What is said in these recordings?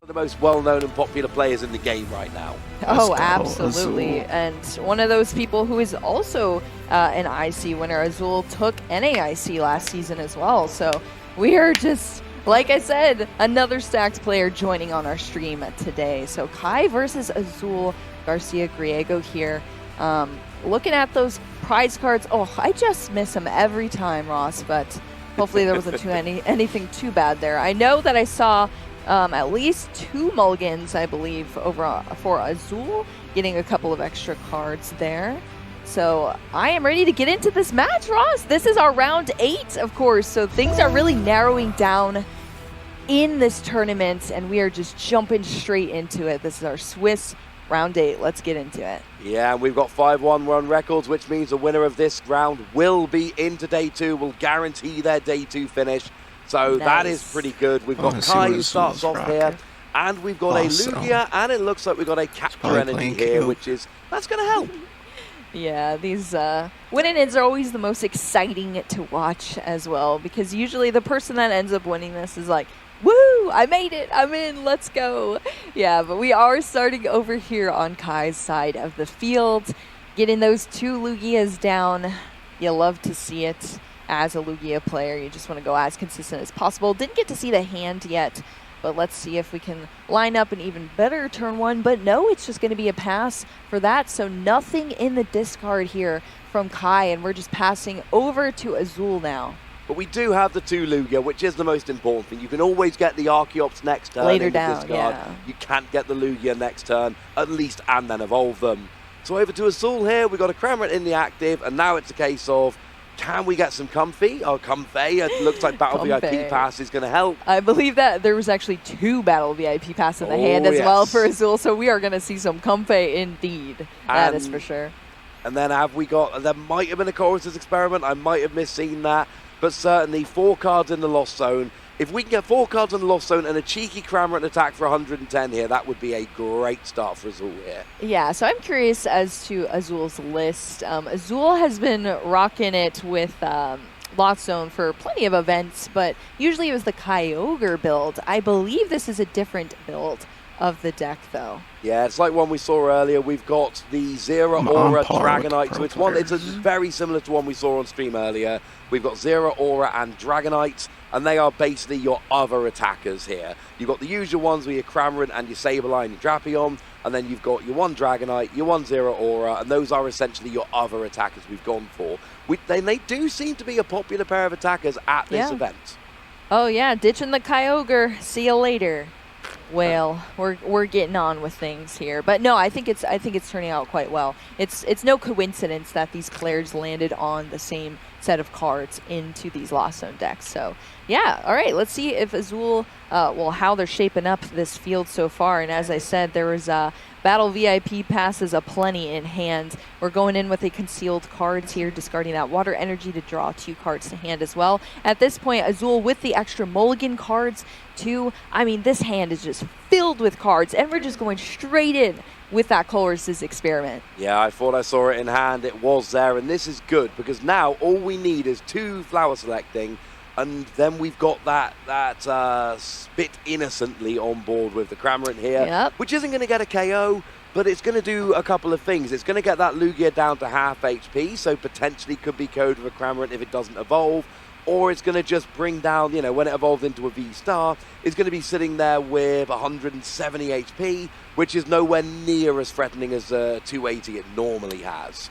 The most well-known and popular players in the game right now. Oh, absolutely. And one of those people who is also an IC winner. Azul took NAIC last season as well. So we are just, like I said, another stacked player joining on our stream today. So Kai versus Azul, Garcia Griego here. Looking at those prize cards, oh, I just miss them every time, Ross, but hopefully there wasn't anything too bad there. I know that I saw at least 2 mulligans, I believe, over for Azul, getting a couple of extra cards there. So I am ready to get into this match, Ross. This is our round 8, of course, so things are really narrowing down in this tournament, and we are just jumping straight into it. This is our Swiss round 8. Let's get into it. Yeah, and we've got 5-1 run records, which means the winner of this round will be into day 2, will guarantee their day 2 finish. So nice. That is pretty good. We've got Kai who starts off here, and we've got a Lugia, and it looks like we've got a Capture Energy here, which is, that's going to help. Yeah, these win-ins are always the most exciting to watch as well, because usually the person that ends up winning this is like, woo, I made it, I'm in, let's go. Yeah, but we are starting over here on Kai's side of the field, getting those 2 Lugias down. You love to see it. As a Lugia player, you just want to go as consistent as possible. Didn't get to see the hand yet, but let's see if we can line up an even better turn 1. But no, it's just going to be a pass for that. So nothing in the discard here from Kai, and we're just passing over to Azul now. But we do have the 2 Lugia, which is the most important thing. You can always get the Archeops next turn later in the down, discard. yeah. You can't get the Lugia next turn, at least, and then evolve them. So over to Azul here, we've got a Cramorant in the active, and now it's a case of, can we get some comfy? Or comfy? It looks like Battle VIP pass is going to help. I believe that there was actually 2 Battle VIP pass in the hand as well for Azul, so we are going to see some comfy indeed. That is for sure. And then have we got, there might have been a Chorus's Experiment, I might have misseen that, but certainly 4 cards in the Lost Zone. If we can get 4 cards in the Lost Zone and a cheeky Cramorant attack for 110 here, that would be a great start for Azul here. Yeah, so I'm curious as to Azul's list. Azul has been rocking it with Lost Zone for plenty of events, but usually it was the Kyogre build. I believe this is a different build of the deck, though. Yeah, it's like one we saw earlier. We've got the Zero Aura Dragonite, so it's very similar to one we saw on stream earlier. We've got Zero Aura and Dragonite, and they are basically your other attackers here. You've got the usual ones with your Cramorant and your Sableye and your Drapion, and then you've got your 1 Dragonite, your 1 Zero Aura, and those are essentially your other attackers we've gone for. They do seem to be a popular pair of attackers at this event. Oh yeah, ditching the Kyogre. See you later. Well, we're getting on with things here, but no, I think it's turning out quite well. It's no coincidence that these players landed on the same set of cards into these Lost Zone decks. So yeah, all right, let's see if Azul, how they're shaping up this field so far. And as I said, there was Battle VIP passes aplenty in hand. We're going in with a concealed cards here, discarding that Water Energy to draw 2 cards to hand as well. At this point, Azul with the extra mulligan cards too. I mean, this hand is just filled with cards, and we're just going straight in with that Chorus's Experiment. Yeah, I thought I saw it in hand. It was there, and this is good because now all we need is 2 flower selecting, and then we've got that Spit Innocently on board with the Cramorant here, which isn't going to get a KO, but it's going to do a couple of things. It's going to get that Lugia down to half HP, so potentially could be KO'd with a Cramorant if it doesn't evolve, or it's going to just bring down, you know, when it evolves into a V-Star, it's going to be sitting there with 170 HP, which is nowhere near as threatening as 280 it normally has.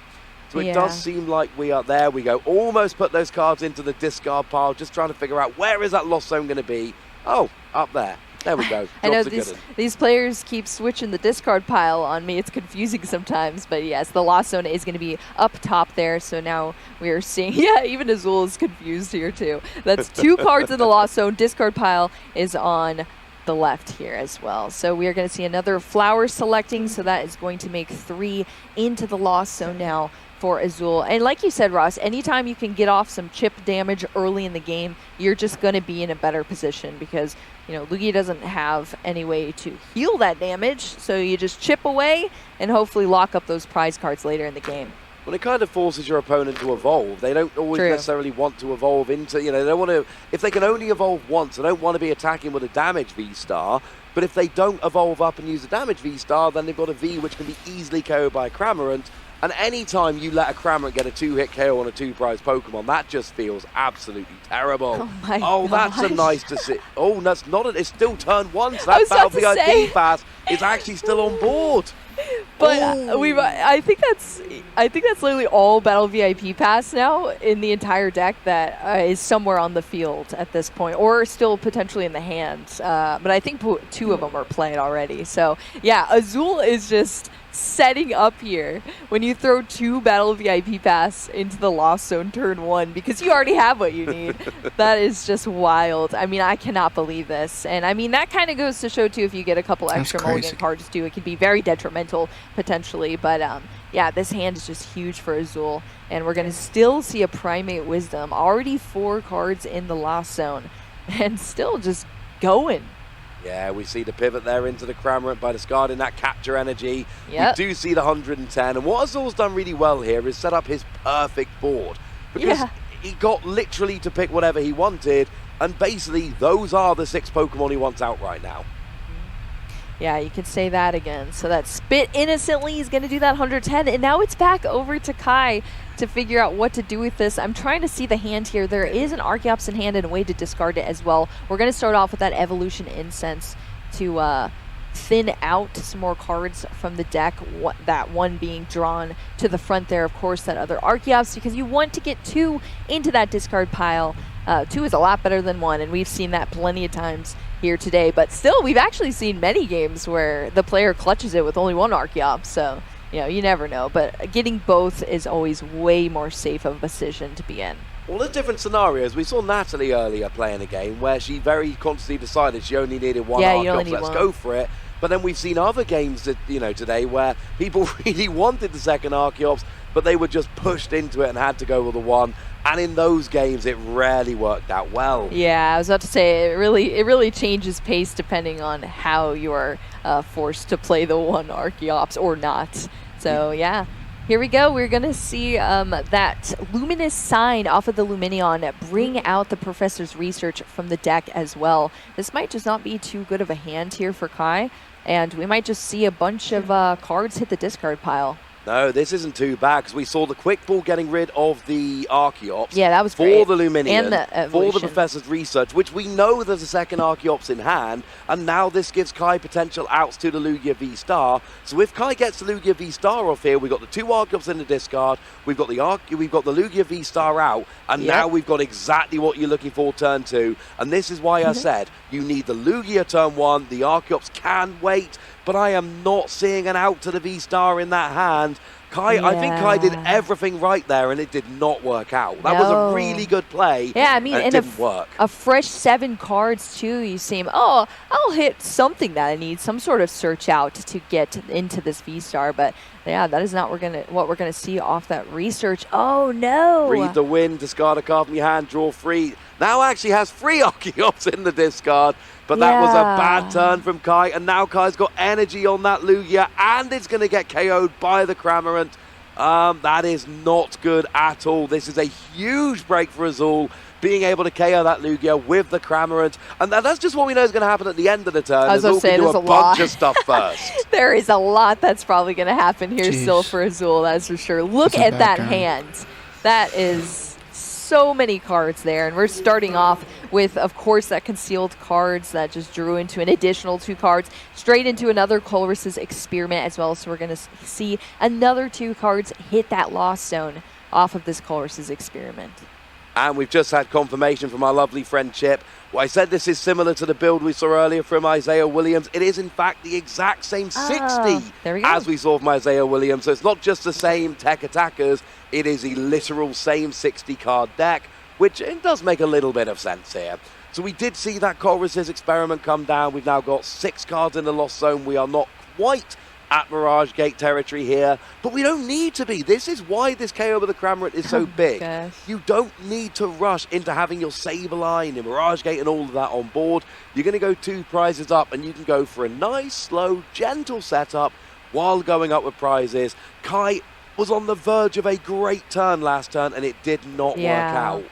So it does seem like we are, there we go, almost put those cards into the discard pile, just trying to figure out where is that Lost Zone going to be. Oh, up there. There we go. I know these players keep switching the discard pile on me. It's confusing sometimes, but yes, the Lost Zone is going to be up top there. So now we are seeing, even Azul is confused here too. That's 2 cards in the Lost Zone. Discard pile is on the left here as well. So we are going to see another flower selecting. So that is going to make 3 into the Lost Zone now for Azul. And like you said, Ross, anytime you can get off some chip damage early in the game, you're just going to be in a better position because, you know, Lugia doesn't have any way to heal that damage. So you just chip away and hopefully lock up those prize cards later in the game. Well, it kind of forces your opponent to evolve. They don't always necessarily want to evolve into, you know, they don't want to, if they can only evolve once, they don't want to be attacking with a damage V-Star, But if they don't evolve up and use a damage V-Star, then they've got a V which can be easily KO'd by a Cramorant. And anytime you let a Cramorant get a 2-hit KO on a 2-prize Pokemon, that just feels absolutely terrible. Oh, that's a nice to see. Oh, that's not it's still turn 1, so that Battle VIP pass is actually still on board. But I think that's literally all Battle VIP pass now in the entire deck that is somewhere on the field at this point, or still potentially in the hands. But I think 2 of them are played already. So yeah, Azul is just setting up here when you throw 2 Battle VIP pass into the Lost Zone turn 1 because you already have what you need. That is just wild. I mean, I cannot believe this. And I mean, that kind of goes to show too, if you get a couple extra mulligan cards too, it can be very detrimental potentially. But yeah, this hand is just huge for Azul. And we're going to still see a Primate Wisdom. Already 4 cards in the Lost Zone and still just going. Yeah, we see the pivot there into the Cramorant by discarding that capture energy. Yep. We do see the 110. And what Azul's done really well here is set up his perfect board. Because he got literally to pick whatever he wanted. And basically, those are the 6 Pokemon he wants out right now. Yeah, you could say that again. So that Spit innocently is going to do that 110. And now it's back over to Kai to figure out what to do with this. I'm trying to see the hand here. There is an Archeops in hand and a way to discard it as well. We're going to start off with that Evolution Incense to thin out some more cards from the deck. That one being drawn to the front there, of course, that other Archeops, because you want to get 2 into that discard pile. 2 is a lot better than 1, and we've seen that plenty of times here today. But still, we've actually seen many games where the player clutches it with only 1 Archeops, so you know, you never know. But getting both is always way more safe of a position to be in. Well, there's different scenarios. We saw Natalie earlier playing a game where she very consciously decided she only needed 1 Archeops, let's go for it. But then we've seen other games that, you know, today where people really wanted the second Archeops, but they were just pushed into it and had to go with the 1. And in those games, it rarely worked out well. Yeah, I was about to say, it really changes pace depending on how you're forced to play the 1 Archeops or not. So yeah, here we go. We're going to see that Luminous Sign off of the Lumineon bring out the Professor's Research from the deck as well. This might just not be too good of a hand here for Kai, and we might just see a bunch of cards hit the discard pile. No, this isn't too bad because we saw the Quick Ball getting rid of the Archeops. Yeah, that was for great. the Luminion, and the for the Professor's Research, which we know there's a second Archeops in hand, and now this gives Kai potential outs to the Lugia V-Star. So if Kai gets the Lugia V-Star off here, we've got the 2 Archeops in the discard, we've got the Lugia V-Star out, and now we've got exactly what you're looking for turn 2. And this is why I said you need the Lugia turn 1, the Archeops can wait, but I am not seeing an out to the V-Star in that hand. Kai, I think Kai did everything right there, and it did not work out. That was a really good play. Yeah, I mean, and it didn't work. A fresh 7 cards too. You seem, oh, I'll hit something that I need, some sort of search out to get into this V-Star. But yeah, that is not what we're gonna see off that research. Oh no! Breathe the wind, discard a card from your hand, draw 3. Now actually has 3 Archeops in the discard. But that was a bad turn from Kai, and now Kai's got energy on that Lugia, and it's going to get KO'd by the Cramorant. That is not good at all. This is a huge break for Azul, being able to KO that Lugia with the Cramorant. And that's just what we know is going to happen at the end of the turn. Azul can do a bunch of stuff first. There is a lot that's probably going to happen here still for Azul, that's for sure. Look at that hand. That is so many cards there, and we're starting off with, of course, that concealed cards that just drew into an additional 2 cards straight into another Colress's Experiment as well. So we're going to see another 2 cards hit that Lost Zone off of this Colress's Experiment. And we've just had confirmation from our lovely friend Chip. Well, I said this is similar to the build we saw earlier from Isaiah Williams. It is, in fact, the exact same 60 as we saw from Isaiah Williams. So it's not just the same tech attackers. It is a literal same 60-card deck, which it does make a little bit of sense here. So we did see that Colress's Experiment come down. We've now got 6 cards in the Lost Zone. We are not quite at Mirage Gate territory here, but we don't need to be. This is why this KO with the Cramorant is so big. You don't need to rush into having your Saberline and Mirage Gate and all of that on board. You're going to go 2 prizes up, and you can go for a nice, slow, gentle setup while going up with prizes. Kai was on the verge of a great turn last turn, and it did not work out.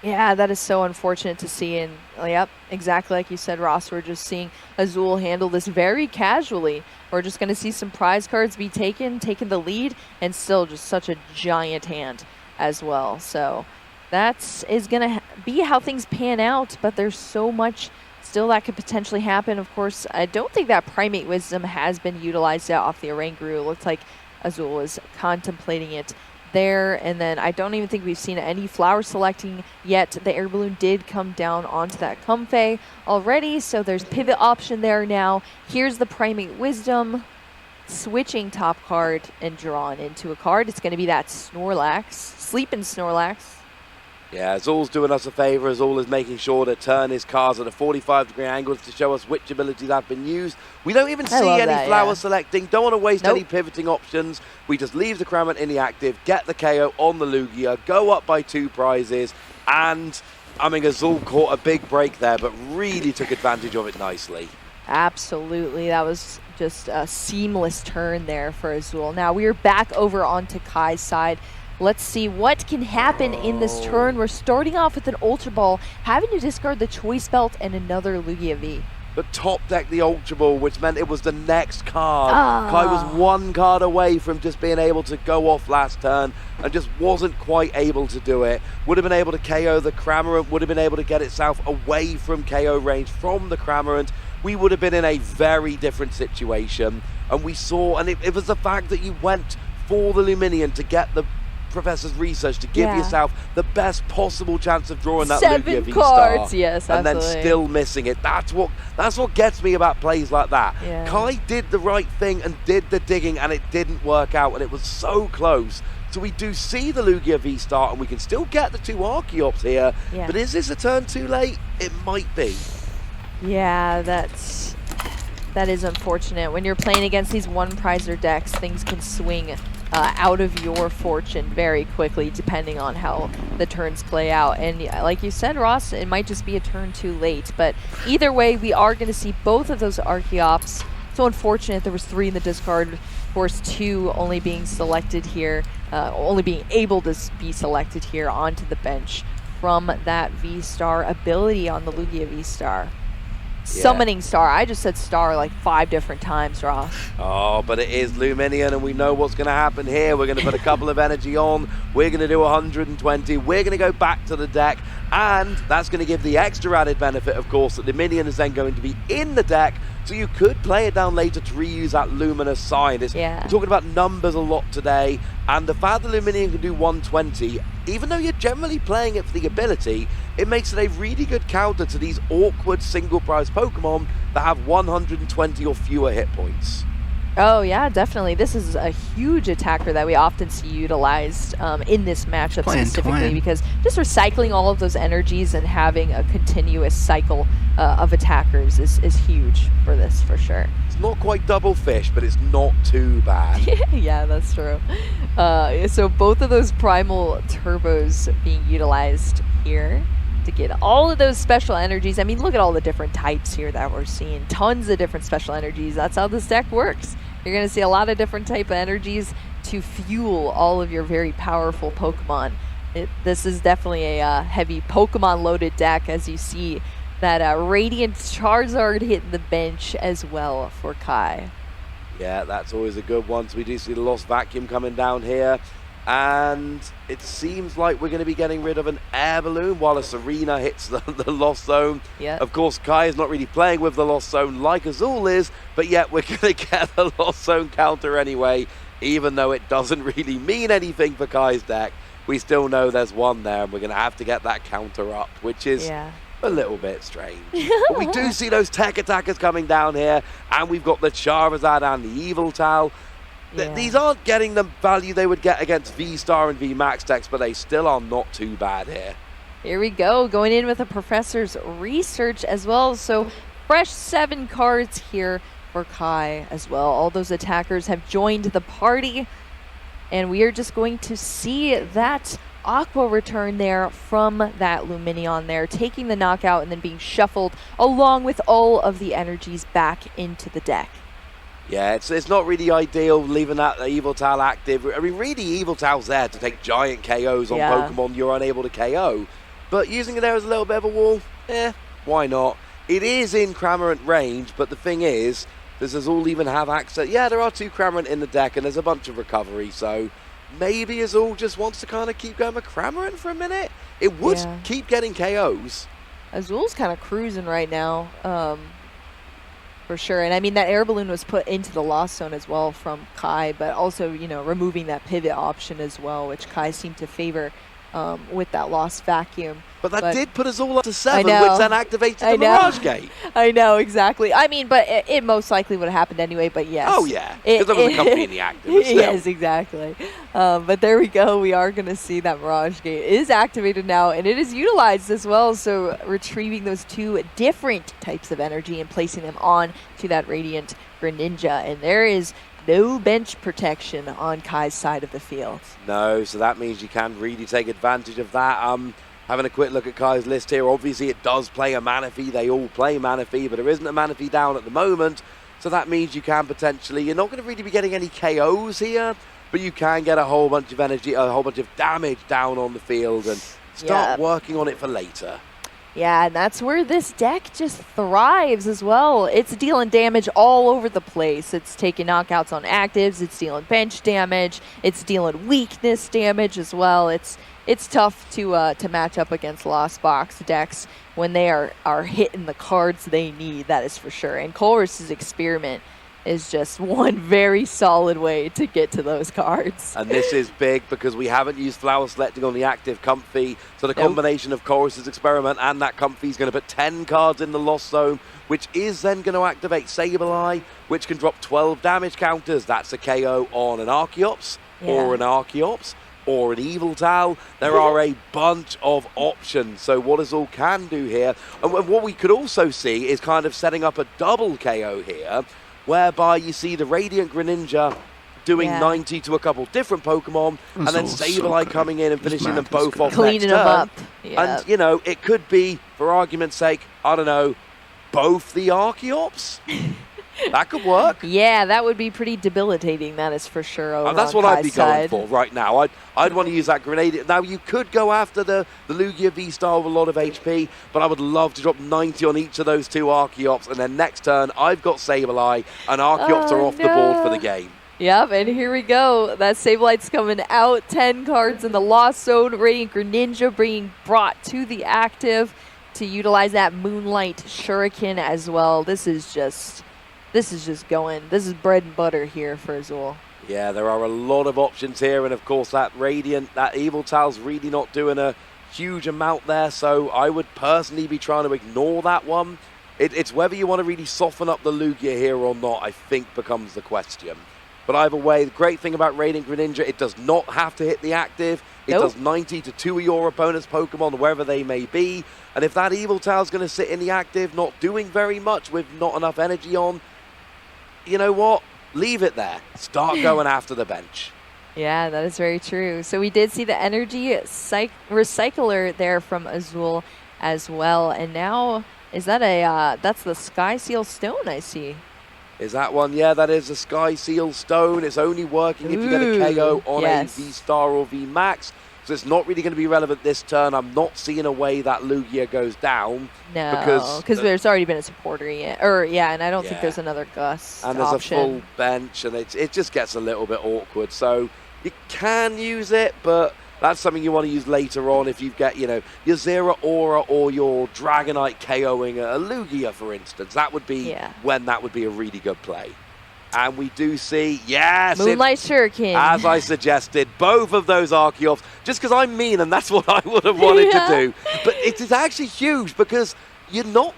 Yeah, that is so unfortunate to see. And yep, exactly like you said, Ross, we're just seeing Azul handle this very casually. We're just going to see some prize cards be taken the lead, and still just such a giant hand as well. So that is going to be how things pan out, but there's so much still that could potentially happen. Of course, I don't think that Primate Wisdom has been utilized yet off the Oranguru. It looks like Azul was contemplating it there, and then I don't even think we've seen any flower selecting yet. The air balloon did come down onto that Comfey already, so there's pivot option there now. Here's the Primate Wisdom, switching top card and drawn into a card. It's going to be that Snorlax, Sleeping Snorlax. Yeah, Azul's doing us a favor. Azul is making sure to turn his cards at a 45-degree angle to show us which abilities have been used. We don't even see any flower selecting. Don't want to waste any pivoting options. We just leave the Cramorant in the active, get the KO on the Lugia, go up by 2 prizes, and I mean, Azul caught a big break there, but really took advantage of it nicely. Absolutely. That was just a seamless turn there for Azul. Now we are back over onto Kai's side. Let's see what can happen in this turn. We're starting off with an Ultra Ball, having to discard the Choice Belt and another Lugia V. But top deck the Ultra Ball, which meant it was the next card. Kai was 1 card away from just being able to go off last turn and just wasn't quite able to do it. Would have been able to KO the Cramorant, would have been able to get itself away from KO range from the Cramorant. We would have been in a very different situation. And we saw, and it was the fact that you went for the Luminion to get the Professor's Research to give yourself the best possible chance of drawing that Lugia V cards, star, yes, and then still missing it. That's what gets me about plays like that. Yeah. Kai did the right thing and did the digging, and it didn't work out, and it was so close. So we do see the Lugia V star, and we can still get the 2 Archeops here. Yeah. But is this a turn too late? It might be. Yeah, that is unfortunate. When you're playing against these 1-prizer decks, things can swing out of your fortune very quickly, depending on how the turns play out. And like you said, Ross, it might just be a turn too late. But either way, we are going to see both of those Archeops. So unfortunate there was 3 in the discard. Of course, 2 only being selected here, only being able to be selected here onto the bench from that V-Star ability on the Lugia V-Star. Summoning Star. I just said star like 5 different times, Ross. Oh, but it is Luminion, and we know what's going to happen here. We're going to put a couple of energy on. We're going to do 120. We're going to go back to the deck, and that's going to give the extra added benefit, of course, that Luminion is then going to be in the deck, so you could play it down later to reuse that Luminous sign. We're talking about numbers a lot today, and the fact that Luminion can do 120, even though you're generally playing it for the ability, it makes it a really good counter to these awkward single prize Pokemon that have 120 or fewer hit points. Oh yeah, definitely. This is a huge attacker that we often see utilized in this matchup specifically, because just recycling all of those energies and having a continuous cycle of attackers is huge for this, for sure. It's not quite double fish, but it's not too bad. Yeah, that's true. So both of those primal turbos being utilized here to get all of those special energies. I mean, look at all the different types here that we're seeing. Tons of different special energies. That's how this deck works. You're going to see a lot of different type of energies to fuel all of your very powerful Pokemon. This is definitely a heavy Pokemon-loaded deck, as you see that Radiant Charizard hitting the bench as well for Kai. Yeah, that's always a good one. So we do see the Lost Vacuum coming down here. And it seems like we're going to be getting rid of an air balloon while a Serena hits the Lost Zone. Yep. Of course, Kai is not really playing with the Lost Zone like Azul is, but yet we're going to get a Lost Zone counter anyway, even though it doesn't really mean anything for Kai's deck. We still know there's one there, and we're going to have to get that counter up, which is a little bit strange. But we do see those tech attackers coming down here, and we've got the Charizard and the Yveltal. These aren't getting the value they would get against V-Star and V-Max decks, but they still are not too bad here. Here we go, going in with a Professor's Research as well. So fresh 7 cards here for Kai as well. All those attackers have joined the party, and we are just going to see that Aqua return there from that Luminion there, taking the knockout and then being shuffled along with all of the energies back into the deck. Yeah, it's not really ideal leaving that Yveltal active. I mean, really, Yveltal's there to take giant KOs on Pokemon you're unable to KO. but using it there as a little bit of a wall, why not? It is in Cramorant range, but the thing is, does Azul even have access? Yeah, there are 2 Cramorant in the deck, and there's a bunch of recovery, so maybe Azul just wants to kind of keep going with Cramorant for a minute. It would keep getting KOs. Azul's kind of cruising right now, for sure. And I mean, that air balloon was put into the Lost Zone as well from Kai, but also, you know, removing that pivot option as well, which Kai seemed to favor with that Lost Vacuum. But that did put us all up to 7, which then activated the Mirage Gate. I know, exactly. I mean, but it most likely would have happened anyway, but yes. Oh, yeah, because there was a company in the active. Yes, exactly. But there we go. We are going to see that Mirage Gate is activated now, and it is utilized as well. So retrieving those 2 different types of energy and placing them on to that Radiant Greninja. And there is no bench protection on Kai's side of the field. No, so that means you can really take advantage of that. Having a quick look at Kai's list here, obviously it does play a Manaphy. They all play Manaphy, but there isn't a Manaphy down at the moment. So that means you can potentially, you're not going to really be getting any KOs here, but you can get a whole bunch of energy, a whole bunch of damage down on the field and start working on it for later. Yeah, and that's where this deck just thrives as well. It's dealing damage all over the place. It's taking knockouts on actives. It's dealing bench damage. It's dealing weakness damage as well. It's tough to match up against Lost Box decks when they are hitting the cards they need, that is for sure. And Colress's Experiment is just one very solid way to get to those cards. And this is big because we haven't used Flower Selecting on the active Comfy, so the combination of Colress's Experiment and that Comfy is going to put 10 cards in the Lost Zone, which is then going to activate Sableye, which can drop 12 damage counters. That's a KO on an Archeops or an Archeops or an Yveltal. There are a bunch of options. So what Azul can do here, and what we could also see is kind of setting up a double KO here, whereby you see the Radiant Greninja doing 90 to a couple different Pokemon, and then Sableye coming in and finishing them both off cleaning them up. And, you know, it could be, for argument's sake, I don't know, both the Archeops? That could work. Yeah, that would be pretty debilitating, that is for sure. Over that's on what Kai's I'd be side. going for right now. I'd want to use that grenade. Now, you could go after the Lugia V-Star with a lot of HP, but I would love to drop 90 on each of those 2 Archeops, and then next turn, I've got Sableye, and Archeops are off the board for the game. Yep, and here we go. That Sableye's coming out. 10 cards in the Lost Zone. Radiant Greninja being brought to the active to utilize that Moonlight Shuriken as well. This is just going. This is bread and butter here for Azul. Yeah, there are a lot of options here, and of course that Radiant, that Yveltal's really not doing a huge amount there, so I would personally be trying to ignore that one. It's whether you want to really soften up the Lugia here or not, I think becomes the question. But either way, the great thing about Radiant Greninja, it does not have to hit the active. It does 90 to 2 of your opponent's Pokemon, wherever they may be. And if that Yveltal's going to sit in the active, not doing very much with not enough energy on, you know what? Leave it there. Start going after the bench. Yeah, that is very true. So we did see the energy recycler there from Azul as well. And now, is that that's the Sky Seal Stone I see. Is that one? Yeah, that is a Sky Seal Stone. It's only working if you get a KO on a V-Star or V-Max. So it's not really going to be relevant this turn. I'm not seeing a way that Lugia goes down. No, because there's already been a supporter yet. And I don't think there's another Gus And there's option. a full bench, and it just gets a little bit awkward. So you can use it, but that's something you want to use later on if you get, you know, your Zera Aura or your Dragonite KOing a Lugia, for instance. That would be when that would be a really good play. And we do see, Moonlight Shuriken. As I suggested, both of those Archeops, just because I'm mean and that's what I would have wanted to do. But it is actually huge because you've got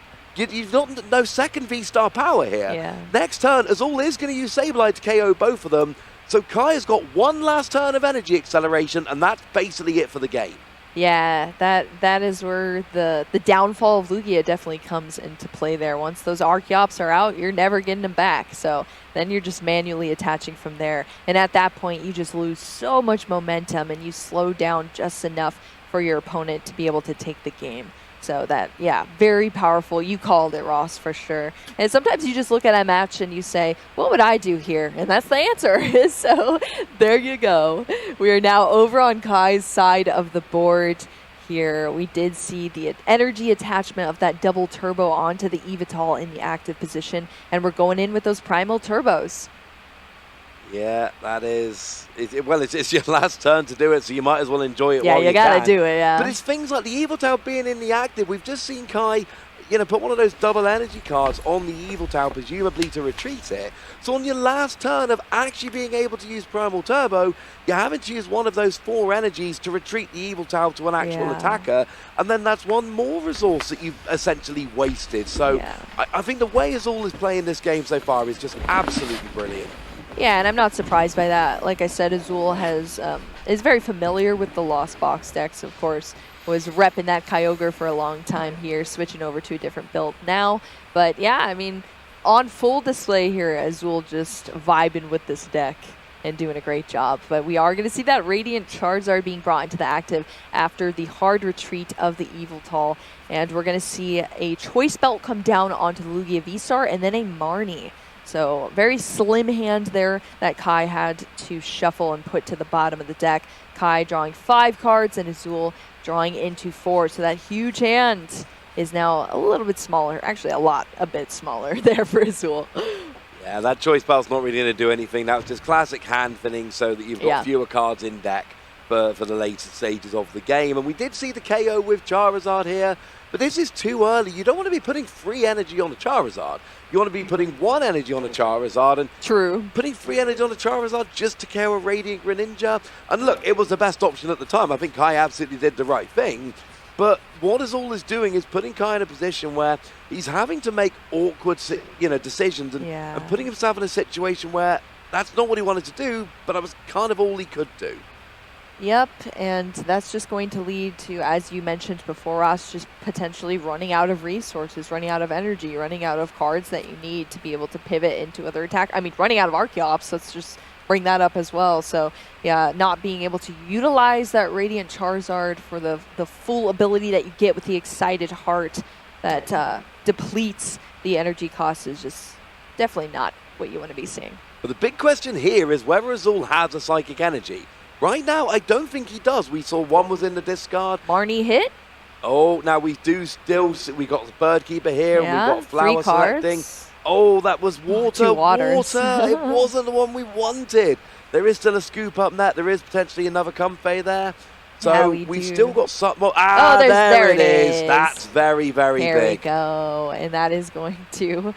no second V-Star power here. Yeah. Next turn, Azul is going to use Sableye to KO both of them. So Kai has got one last turn of energy acceleration, and that's basically it for the game. Yeah, that is where the downfall of Lugia definitely comes into play there. Once those Archeops are out, you're never getting them back. So then you're just manually attaching from there. And at that point, you just lose so much momentum and you slow down just enough for your opponent to be able to take the game. So that, very powerful. You called it, Ross, for sure. And sometimes you just look at a match and you say, what would I do here? And that's the answer. So there you go. We are now over on Kai's side of the board here. We did see the energy attachment of that double turbo onto the eVTOL in the active position, and we're going in with those primal turbos. Yeah, that is. Well, it's your last turn to do it, so you might as well enjoy it while you can. Yeah, you gotta do it, yeah. But it's things like the eVTOL being in the active. We've just seen Kai, put one of those double energy cards on the eVTOL, presumably to retreat it. So on your last turn of actually being able to use Primal Turbo, you're having to use one of those 4 energies to retreat the eVTOL to an actual attacker, and then that's one more resource that you've essentially wasted. So I think the way Azul is playing this game so far is just absolutely brilliant. Yeah, and I'm not surprised by that. Like I said, Azul is very familiar with the Lost Box decks, of course. Was repping that Kyogre for a long time here, switching over to a different build now. But yeah, I mean, on full display here, Azul just vibing with this deck and doing a great job. But we are going to see that Radiant Charizard being brought into the active after the hard retreat of the eVTOL. And we're going to see a Choice Belt come down onto the Lugia V-Star and then a Marnie. So very slim hand there that Kai had to shuffle and put to the bottom of the deck. Kai drawing 5 cards and Azul drawing into 4. So that huge hand is now a little bit smaller. Actually, a bit smaller there for Azul. Yeah, that Choice Belt's not really going to do anything. That was just classic hand thinning so that you've got fewer cards in deck for the later stages of the game. And we did see the KO with Charizard here. But this is too early. You don't want to be putting 3 energy on a Charizard. You want to be putting 1 energy on a Charizard. And putting 3 energy on a Charizard just to KO a Radiant Greninja. And look, it was the best option at the time. I think Kai absolutely did the right thing. But what Azul is doing is putting Kai in a position where he's having to make awkward decisions and putting himself in a situation where that's not what he wanted to do, but that was kind of all he could do. Yep, and that's just going to lead to, as you mentioned before us, just potentially running out of resources, running out of energy, running out of cards that you need to be able to pivot into other attack. I mean, running out of Archeops, let's just bring that up as well. So, yeah, not being able to utilize that Radiant Charizard for the full ability that you get with the Excited Heart that depletes the energy cost is just definitely not what you want to be seeing. But the big question here is whether Azul has a Psychic Energy. Right now, I don't think he does. We saw one was in the discard. Marnie hit? Oh, now we do still... We got the Bird Keeper here, and we've got Flower Selecting. Oh, that was water. Water. It wasn't the one we wanted. There is still a Scoop Up Net. There is potentially another Comfey there. So we've still got some... Well, there it is. That's very, very big. There we go. And that is going to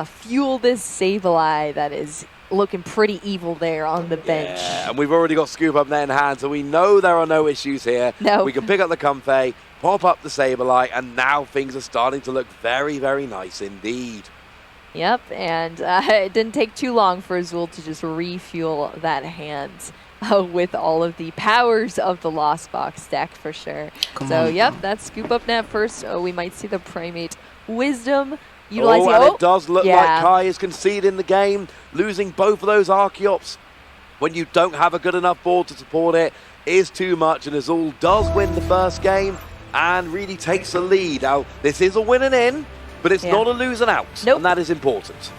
fuel this Sableye that is looking pretty evil there on the bench. Yeah, and we've already got Scoop Up Net in hand, so we know there are no issues here. No. We can pick up the Comfey, pop up the Sableye, and now things are starting to look very, very nice indeed. Yep, and it didn't take too long for Azul to just refuel that hand with all of the powers of the Lost Box deck for sure. Yep, that's Scoop Up Net first. Oh, we might see the Primate Wisdom utilizing. And it does look like Kai is conceding the game, losing both of those Archeops. When you don't have a good enough board to support it, is too much, and Azul does win the first game and really takes the lead. Now, this is a win and in, but it's not a lose and out, and that is important.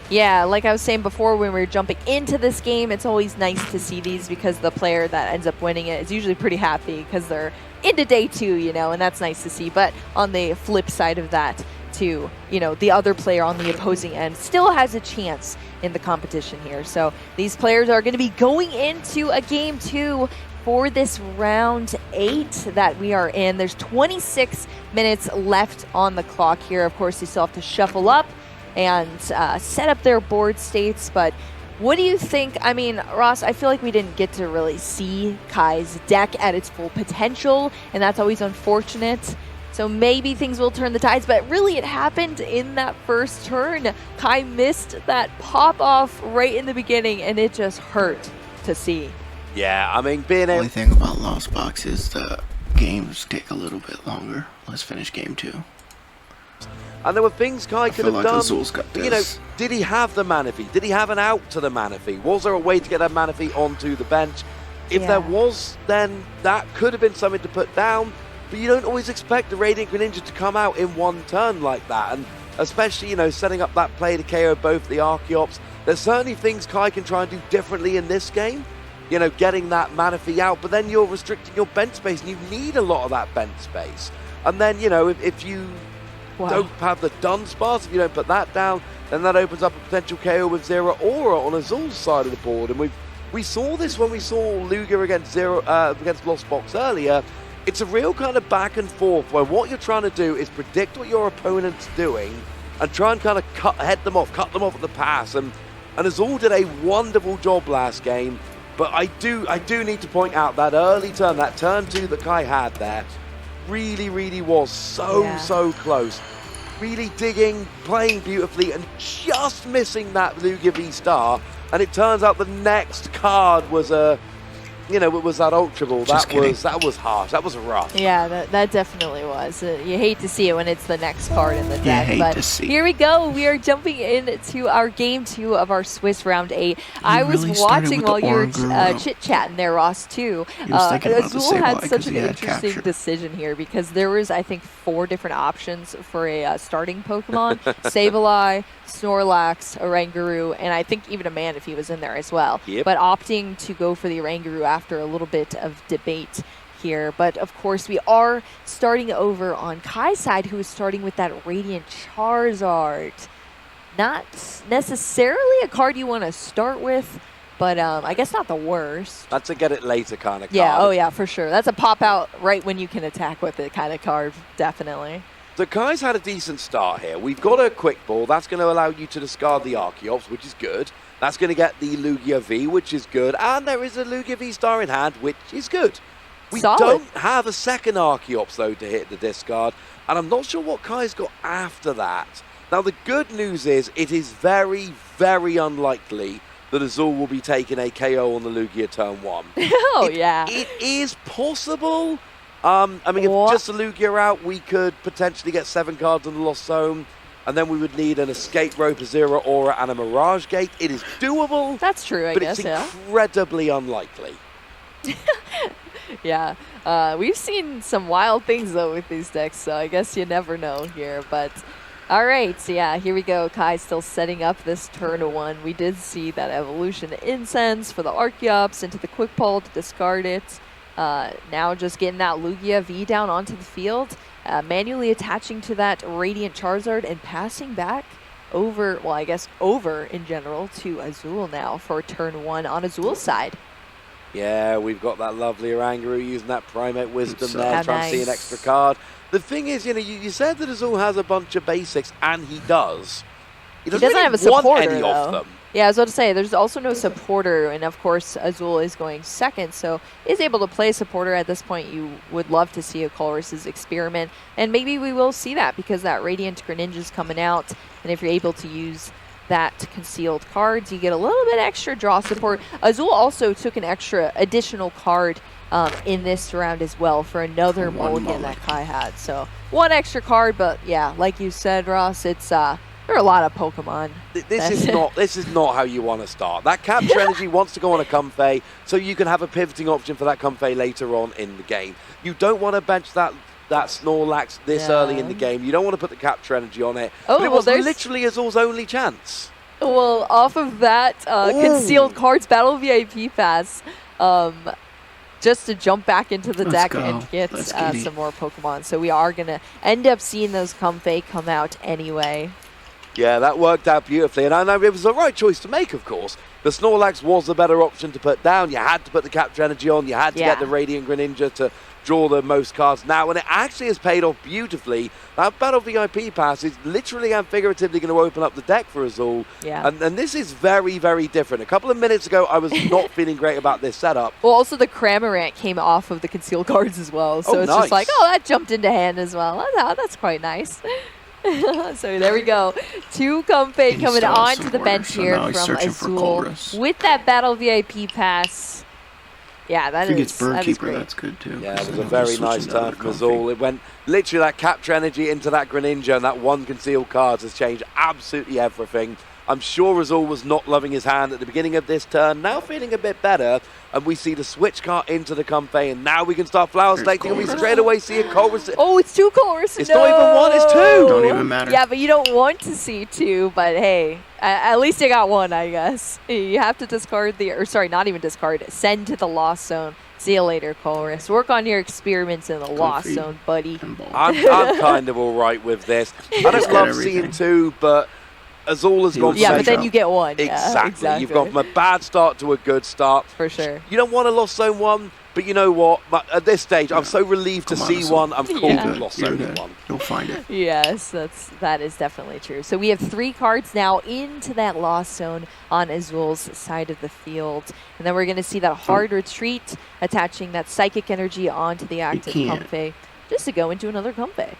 Yeah, like I was saying before, when we were jumping into this game, it's always nice to see these because the player that ends up winning it is usually pretty happy because they're into day 2, and that's nice to see. But on the flip side of that, too, the other player on the opposing end still has a chance in the competition here. So these players are going to be going into a game 2 for this round 8 that we are in. There's 26 minutes left on the clock here. Of course, they still have to shuffle up and set up their board states, but what do you think? I mean, Ross, I feel like we didn't get to really see Kai's deck at its full potential, and that's always unfortunate. So maybe things will turn the tides, but really it happened in that first turn. Kai missed that pop-off right in the beginning, and it just hurt to see. Yeah, I mean, being the only thing about Lost Box is the games take a little bit longer. Let's finish game 2. And there were things Kai could have done. Azul's got this. Did he have the Manaphy? Did he have an out to the Manaphy? Was there a way to get that Manaphy onto the bench? If there was, then that could have been something to put down. But you don't always expect the Radiant Greninja to come out in one turn like that. And especially, setting up that play to KO both the Archeops. There's certainly things Kai can try and do differently in this game. getting that Manaphy out, but then you're restricting your bench space, and you need a lot of that bench space. And then, if you don't have the Dunsparce, if you don't put that down, then that opens up a potential KO with Zero Aura on Azul's side of the board. And we saw this when we saw Lugia against Lost Box earlier. It's a real kind of back and forth where what you're trying to do is predict what your opponent's doing and try and kind of cut them off at the pass. And Azul did a wonderful job last game. But I do need to point out that early turn, that turn 2 that Kai had there, really was so close. Really digging, playing beautifully, and just missing that Lugia V-Star. And it turns out the next card was it was that Ultra Ball. That was harsh. That was rough. Yeah, that definitely was. You hate to see it when it's the next card in the deck. But here we go. We are jumping into our game 2 of our Swiss round 8. I was watching while you were chit-chatting there, Ross, too. Azul had such an interesting decision here because there was, I think, 4 different options for a starting Pokemon. Sableye, Snorlax, Oranguru, and I think even a Manaphy was in there as well. Yep. But opting to go for the Oranguru after a little bit of debate here. But of course, we are starting over on Kai's side, who is starting with that Radiant Charizard. Not necessarily a card you want to start with, but I guess not the worst. That's a get it later kind of card. Yeah, oh yeah, for sure. That's a pop out right when you can attack with it kind of card, definitely. So Kai's had a decent start here. We've got a Quick Ball. That's going to allow you to discard the Archeops, which is good. That's going to get the Lugia V, which is good. And there is a Lugia V-Star in hand, which is good. We don't have a second Archeops, though, to hit the discard. And I'm not sure what Kai's got after that. Now, the good news is it is very, very unlikely that Azul will be taking a KO on the Lugia turn 1. It is possible. I mean, if just a Lugia out, we could potentially get 7 cards on the Lost Zone. And then we would need an Escape Rope, a Zero Aura, and a Mirage Gate. It is doable. That's true, I guess, but it's incredibly unlikely. Yeah. We've seen some wild things, though, with these decks, so I guess you never know here. But, all right, so yeah, here we go. Kai's still setting up this turn 1. We did see that Evolution Incense for the Archeops into the Quick Ball to discard it. Now just getting that Lugia V down onto the field. Manually attaching to that Radiant Charizard and passing back over, well, I guess over in general, to Azul now for turn 1 on Azul's side. Yeah, we've got that lovely Oranguru using that Primate Wisdom there, trying to see an extra card. The thing is, you said that Azul has a bunch of basics, and he does. He doesn't really have a supporter, want any though. of them. Yeah, I was about to say, there's also no supporter, and of course, Azul is going second, so is able to play supporter at this point. You would love to see a Colress's Experiment, and maybe we will see that because that Radiant Greninja's coming out, and if you're able to use that concealed cards, you get a little bit extra draw support. Azul also took an extra additional card in this round as well for another mulligan that Kai had. So 1 extra card, but yeah, like you said, Ross, it's there are a lot of Pokemon. This is not how you want to start. That Capture Energy wants to go on a Comfey, so you can have a pivoting option for that Comfey later on in the game. You don't want to bench that Snorlax this early in the game. You don't want to put the Capture Energy on it. Oh, but it was literally Azul's only chance. Well, off of that concealed cards battle VIP pass, just to jump back into the deck and get some more Pokemon. So we are going to end up seeing those Comfey come out anyway. Yeah, that worked out beautifully, and I know it was the right choice to make, of course. The Snorlax was the better option to put down. You had to put the Capture Energy on. You had to get the Radiant Greninja to draw the most cards now, and it actually has paid off beautifully. That Battle VIP pass is literally and figuratively going to open up the deck for Azul. Yeah. And this is very, very different. A couple of minutes ago, I was not feeling great about this setup. Well, also the Cramorant came off of the concealed cards as well, so it's just like, oh, that jumped into hand as well. Oh, that's quite nice. So there we go. 2 Comfey coming onto the bench here from Azul with that Battle VIP pass. Yeah, that is great. That's good too. Yeah, it was a very nice turn from Azul. It went literally that Capture Energy into that Greninja, and that 1 concealed card has changed absolutely everything. I'm sure Azul was not loving his hand at the beginning of this turn, now feeling a bit better, and we see the switch cart into the Comfey, and now we can start flower selecting, and we straight away see a Colress. Oh, it's 2 Colress. It's not even 1, it's 2. Don't even matter. Yeah, but you don't want to see 2, but hey, at least you got 1, I guess. You have to discard not even discard, send to the Lost Zone. See you later, Colress. Work on your experiments in the Lost Zone, buddy. I'm kind of all right with this. I don't love seeing 2, but Azul has gone. Yeah, but then you get 1. Exactly. Yeah, You've gone from a bad start to a good start. For sure. You don't want a Lost Zone 1, but you know what? At this stage, I'm so relieved to see 1. I'm cool with Lost Zone 1. You'll find it. Yes, that is definitely true. So we have 3 cards now into that Lost Zone on Azul's side of the field. And then we're going to see that hard retreat, attaching that psychic energy onto the active Comfey, just to go into another Comfey.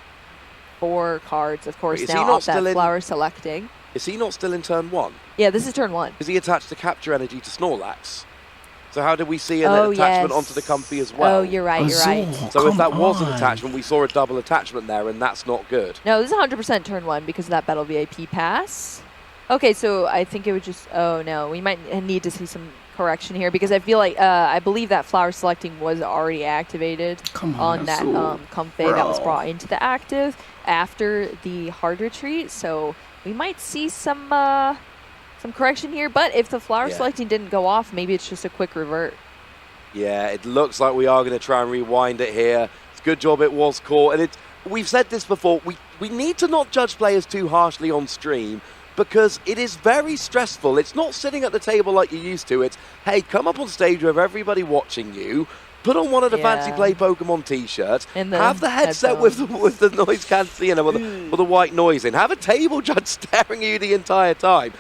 4 cards, of course, now off that flower selecting. Is he not still in turn 1? Yeah, this is turn 1. Is he attached to capture energy to Snorlax? So how did we see an attachment onto the Comfey as well? Oh, you're right, you're right. So if that was an attachment, we saw a double attachment there, and that's not good. No, this is 100% turn 1 because of that Battle VIP pass. Okay, so I think it would just... Oh, no, we might need to see some correction here because I feel like... I believe that flower selecting was already activated on that Comfey that was brought into the active after the hard retreat. So we might see some correction here, but if the flower selecting didn't go off, maybe it's just a quick revert. Yeah, it looks like we are going to try and rewind it here. It's a good job it was caught. And we've said this before, we need to not judge players too harshly on stream because it is very stressful. It's not sitting at the table like you used to. It's, hey, come up on stage with everybody watching you, put on one of the Fancy Play Pokemon t-shirts, have the headset with the noise cancelling, with the white noise in, have a table judge staring at you the entire time.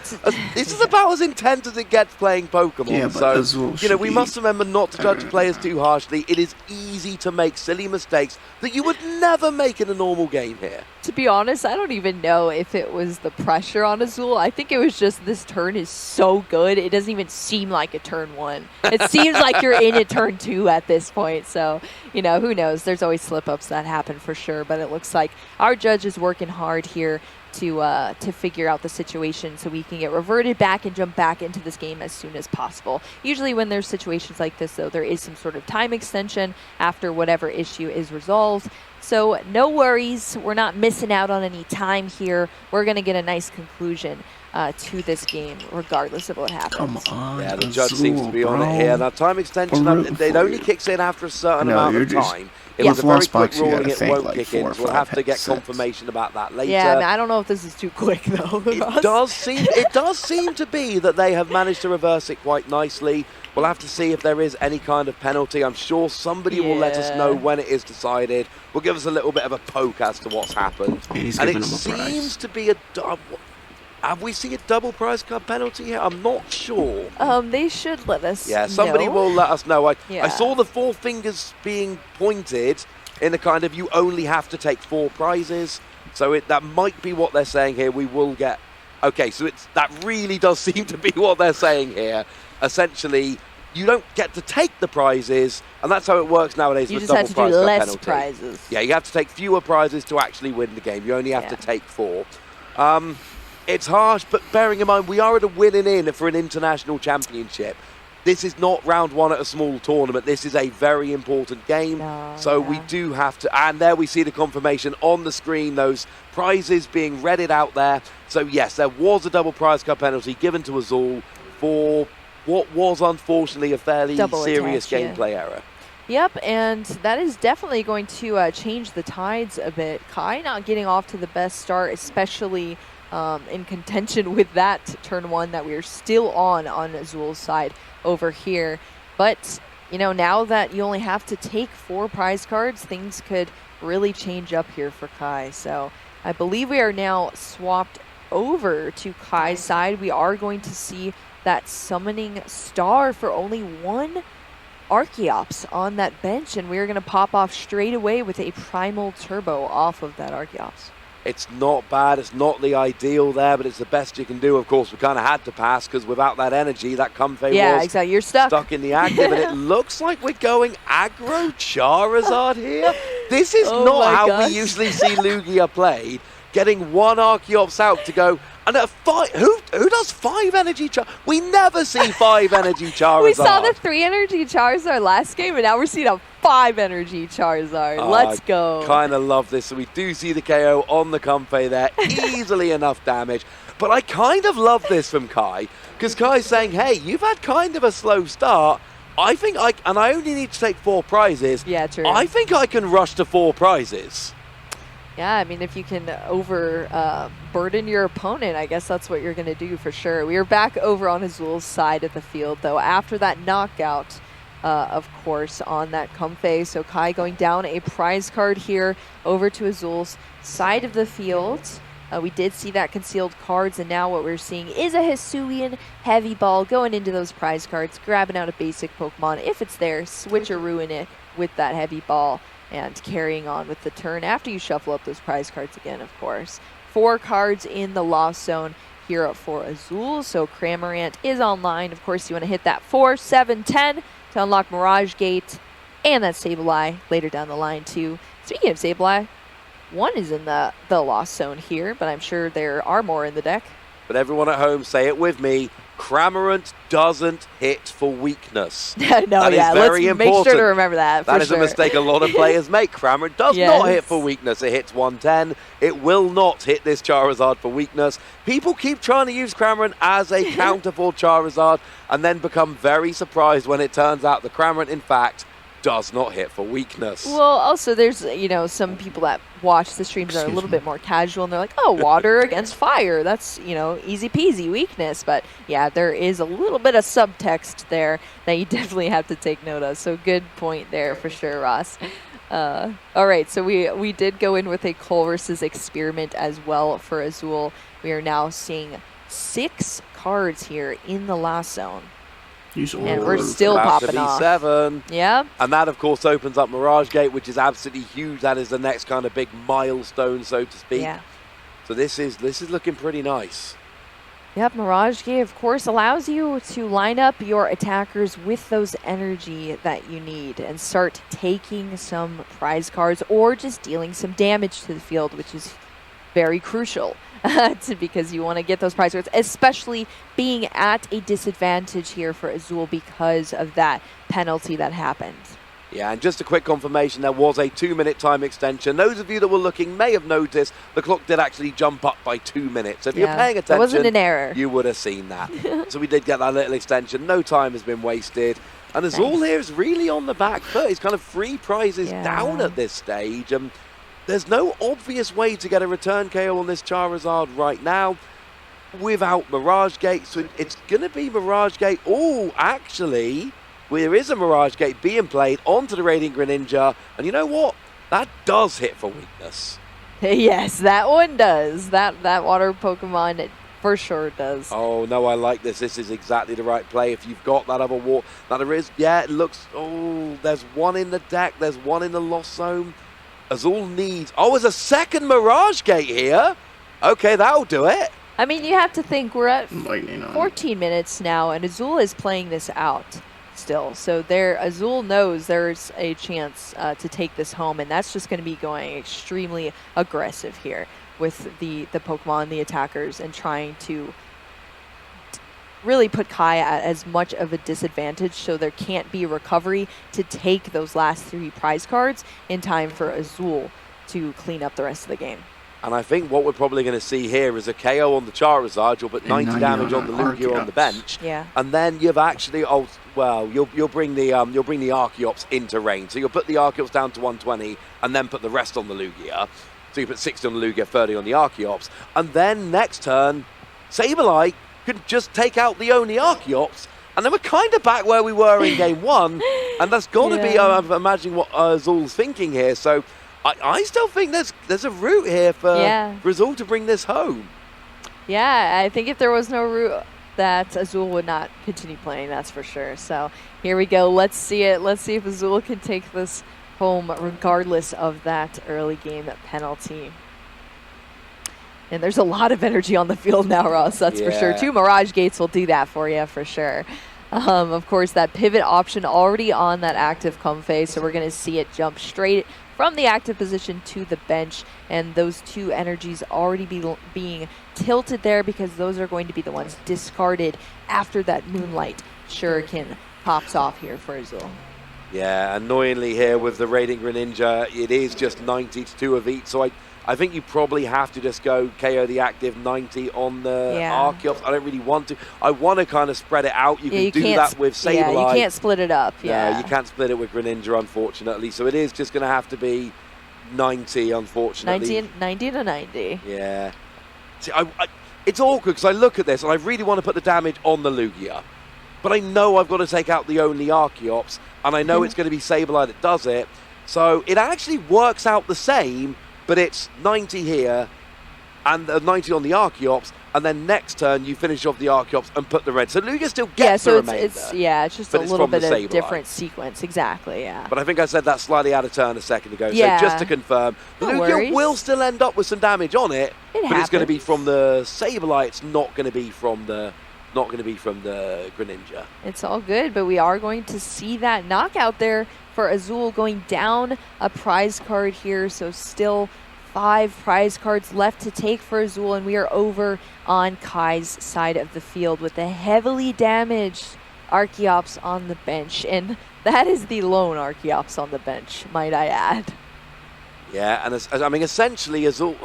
This is about as intense as it gets playing Pokemon. Yeah, but so, we must remember not to judge players too harshly. It is easy to make silly mistakes that you would never make in a normal game here. To be honest, I don't even know if it was the pressure on Azul. I think it was just this turn is so good, it doesn't even seem like a turn 1. It seems like you're in a turn 2 at this point. So, who knows? There's always slip-ups that happen for sure. But it looks like our judge is working hard here to figure out the situation so we can get reverted back and jump back into this game as soon as possible. Usually when there's situations like this, though, there is some sort of time extension after whatever issue is resolved. So no worries. We're not missing out on any time here. We're going to get a nice conclusion to this game, regardless of what happens. Come on, yeah, the judge seems to be on it here. Now, time extension, it only kicks in after a certain amount of time. It was a very quick ruling, it won't kick in, so we'll have to get confirmation about that later. Yeah, I don't know if this is too quick, though. It does seem to be that they have managed to reverse it quite nicely. We'll have to see if there is any kind of penalty. I'm sure somebody will let us know when it is decided. Will give us a little bit of a poke as to what's happened. And it seems to be a... Have we seen a double prize card penalty here? I'm not sure. They should let us know. Somebody will let us know. Yeah. I saw the 4 fingers being pointed in a kind of you only have to take 4 prizes. So that might be what they're saying here. We will get... Okay, so that really does seem to be what they're saying here. Essentially, you don't get to take the prizes, and that's how it works nowadays with double prize card penalty. You just have to do less prizes. Yeah, you have to take fewer prizes to actually win the game. You only have to take 4. It's harsh, but bearing in mind, we are at a winning in for an international championship. This is not round 1 at a small tournament. This is a very important game. We do have to... And there we see the confirmation on the screen, those prizes being readied out there. So, yes, there was a double prize card penalty given to Azul for what was, unfortunately, a fairly serious gameplay error. Yep, and that is definitely going to change the tides a bit. Kai not getting off to the best start, especially... in contention with that turn 1 that we're still on Azul's side over here. But, now that you only have to take 4 prize cards, things could really change up here for Kai. So I believe we are now swapped over to Kai's side. We are going to see that summoning star for only 1 Archeops on that bench, and we're going to pop off straight away with a Primal Turbo off of that Archeops. It's not bad. It's not the ideal there, but it's the best you can do. Of course, we kind of had to pass because without that energy, that Comfey was exactly. You're stuck in the active. And it looks like we're going aggro Charizard here. This is not how we usually see Lugia played. Getting 1 Archeops out to go, And at 5, who does 5 energy Charizard? We never see 5 energy Charizard. We saw the 3 energy Charizard last game, and now we're seeing a 5 energy Charizard. Let's go. Kind of love this. So we do see the KO on the Comfey there. Easily enough damage. But I kind of love this from Kai, because Kai's saying, hey, you've had kind of a slow start. I think and I only need to take 4 prizes. Yeah, true. I think I can rush to 4 prizes. Yeah, I mean, if you can burden your opponent, I guess that's what you're going to do for sure. We are back over on Azul's side of the field, though, after that knockout, of course, on that Comfey. So Kai going down a prize card here over to Azul's side of the field. We did see that concealed cards, and now what we're seeing is a Hisuian heavy ball going into those prize cards, grabbing out a basic Pokemon if it's there, switcherooing it with that heavy ball, and carrying on with the turn after you shuffle up those prize cards again, of course. 4 cards in the Lost Zone here for Azul, so Cramorant is online. Of course, you want to hit that 4, 7, 10 to unlock Mirage Gate, and that Sableye later down the line, too. Speaking of Sableye, 1 is in the Lost Zone here, but I'm sure there are more in the deck. But everyone at home, say it with me. Cramorant doesn't hit for weakness. No, that yeah, is very let's important. make sure to remember that. That is a mistake a lot of players make. Cramorant does not hit for weakness. It hits 110. It will not hit this Charizard for weakness. People keep trying to use Cramorant as a counter for Charizard and then become very surprised when it turns out the Cramorant, in fact, does not hit for weakness. Well, also there's, some people that watch the streams that are a little bit more casual, and they're like, oh, water against fire, that's, easy peasy weakness. But yeah, there is a little bit of subtext there that you definitely have to take note of. So good point there for sure, Ross. All right, so we did go in with a Cole versus Experiment as well for Azul. We are now seeing 6 cards here in the Lost Zone. And we're still popping off. 7. Yeah. And that, of course, opens up Mirage Gate, which is absolutely huge. That is the next kind of big milestone, so to speak. Yeah. So this is looking pretty nice. Yep, Mirage Gate, of course, allows you to line up your attackers with those energy that you need and start taking some prize cards or just dealing some damage to the field, which is very crucial. Because you want to get those prize cards, especially being at a disadvantage here for Azul because of that penalty that happened. Yeah, and just a quick confirmation, there was a 2-minute time extension. Those of you that were looking may have noticed the clock did actually jump up by 2 minutes. So if you're paying attention, it wasn't an error. You would have seen that. So we did get that little extension. No time has been wasted. And Azul here is really on the back foot. He's kind of 3 prizes down at this stage. There's no obvious way to get a return KO on this Charizard right now without Mirage Gate. So it's going to be Mirage Gate. Oh, actually, there is a Mirage Gate being played onto the Radiant Greninja. And you know what? That does hit for weakness. Yes, that one does. That water Pokemon for sure does. Oh, no, I like this. This is exactly the right play. If you've got that other water. Now, there is, it looks, there's 1 in the deck. There's 1 in the Lost Zone. Azul needs... there's a second Mirage Gate here. Okay, that'll do it. I mean, you have to think we're at 14 minutes now, and Azul is playing this out still. So Azul knows there's a chance to take this home, and that's just going to be going extremely aggressive here with the Pokemon, the attackers, and trying to really put Kai at as much of a disadvantage so there can't be a recovery to take those last 3 prize cards in time for Azul to clean up the rest of the game. And I think what we're probably going to see here is a KO on the Charizard. You'll put 90 damage on the Lugia on the bench. Yeah. And then you've actually, you'll bring the Archeops into range. So you'll put the Archeops down to 120 and then put the rest on the Lugia. So you put 60 on the Lugia, 30 on the Archeops. And then next turn, Sableye could just take out the only Archeops, and then we're kind of back where we were in game 1, and that's got to be, I'm imagining what Azul's thinking here. So I still think there's a route here for Azul to bring this home. Yeah, I think if there was no route, that Azul would not continue playing, that's for sure. So here we go. Let's see it. Let's see if Azul can take this home regardless of that early game penalty. And there's a lot of energy on the field now, Ross, that's for sure. 2 Mirage Gates will do that for you, for sure. Of course, that pivot option already on that active Comfey, so we're going to see it jump straight from the active position to the bench, and those two energies already being tilted there because those are going to be the ones discarded after that Moonlight Shuriken pops off here for Azul. Yeah, annoyingly here with the Radiant Greninja, it is just 90 to 2 of each, so I think you probably have to just go KO the active 90 on the Archeops. I don't really want to. I want to kind of spread it out. You can do that with Sableye. Yeah, you can't split it up. No, you can't split it with Greninja, unfortunately. So it is just going to have to be 90, unfortunately. 90 to 90. Yeah. See, it's awkward because I look at this and I really want to put the damage on the Lugia. But I know I've got to take out the only Archeops, and I know it's going to be Sableye that does it. So it actually works out the same, but it's 90 here and 90 on the Archeops, and then next turn you finish off the Archeops and put the red. So Lugia still gets the remainder. It's just a little bit of a different sequence. Exactly, yeah. But I think I said that slightly out of turn a second ago. Yeah. So just to confirm, the Lugia will still end up with some damage on it, but it's going to be from the Sableye. It's not going to be from the Greninja. It's all good, but we are going to see that knockout there for Azul, going down a prize card here. So still 5 prize cards left to take for Azul, and we are over on Kai's side of the field with the heavily damaged Archeops on the bench. And that is the lone Archeops on the bench, might I add. Yeah, and I mean, essentially Azul...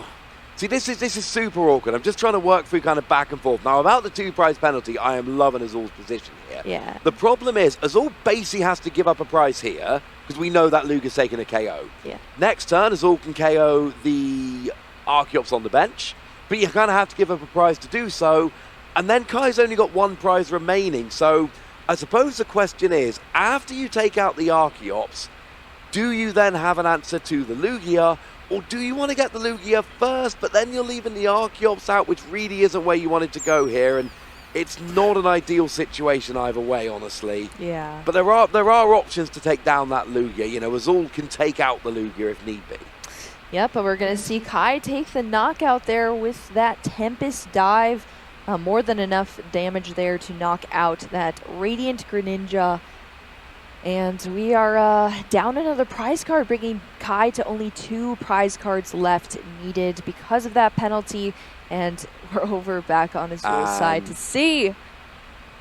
See, this is super awkward. I'm just trying to work through kind of back and forth. Now, about the 2 prize penalty, I am loving Azul's position here. Yeah. The problem is, Azul basically has to give up a prize here, because we know that Lugia's taking a KO. Yeah. Next turn, Azul can KO the Archeops on the bench, but you kind of have to give up a prize to do so. And then Kai's only got 1 prize remaining. So I suppose the question is, after you take out the Archeops, do you then have an answer to the Lugia? Or do you want to get the Lugia first, but then you're leaving the Archeops out, which really isn't where you wanted to go here, and it's not an ideal situation either way, honestly. Yeah. But there are options to take down that Lugia. You know, Azul can take out the Lugia if need be. Yep, but we're going to see Kai take the knockout there with that Tempest Dive. More than enough damage there to knock out that Radiant Greninja. And we are down another prize card, bringing Kai to only 2 prize cards left needed because of that penalty. And we're over back on Azul's side to see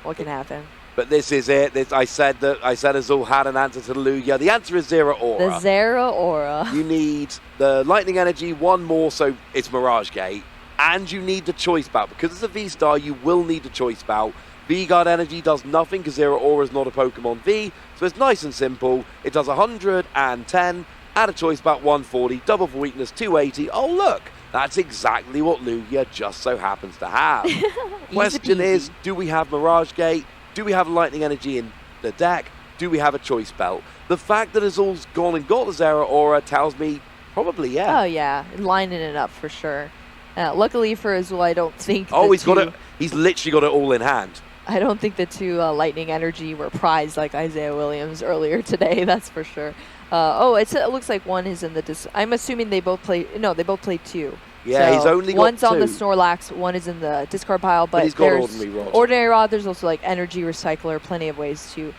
what can happen. But this is it. I said Azul had an answer to the Lugia. The answer is Zeraora. The Zeraora. You need the Lightning Energy, 1 more, so it's Mirage Gate. And you need the Choice Bout. Because it's a V-Star, you will need the Choice Bout. V-Guard Energy does nothing because Zeraora is not a Pokemon V, so it's nice and simple. It does 110, add a Choice Bout 140, double for weakness 280. Oh look, that's exactly what Lugia just so happens to have. Question is, do we have Mirage Gate? Do we have Lightning Energy in the deck? Do we have a Choice Belt? The fact that Azul's gone and got the Zeraora tells me probably yeah. Oh yeah, lining it up for sure. Luckily for Azul, I don't think he's literally got it all in hand. I don't think the 2 Lightning Energy were prized like Isaiah Williams earlier today, that's for sure. It looks like 1 is in the I'm assuming they both play. No, they both played 2. Yeah, so he's only got 1's 2. on the Snorlax, 1 is in the discard pile, but he's got there's Ordinary Rod. There's also like Energy Recycler, plenty of ways to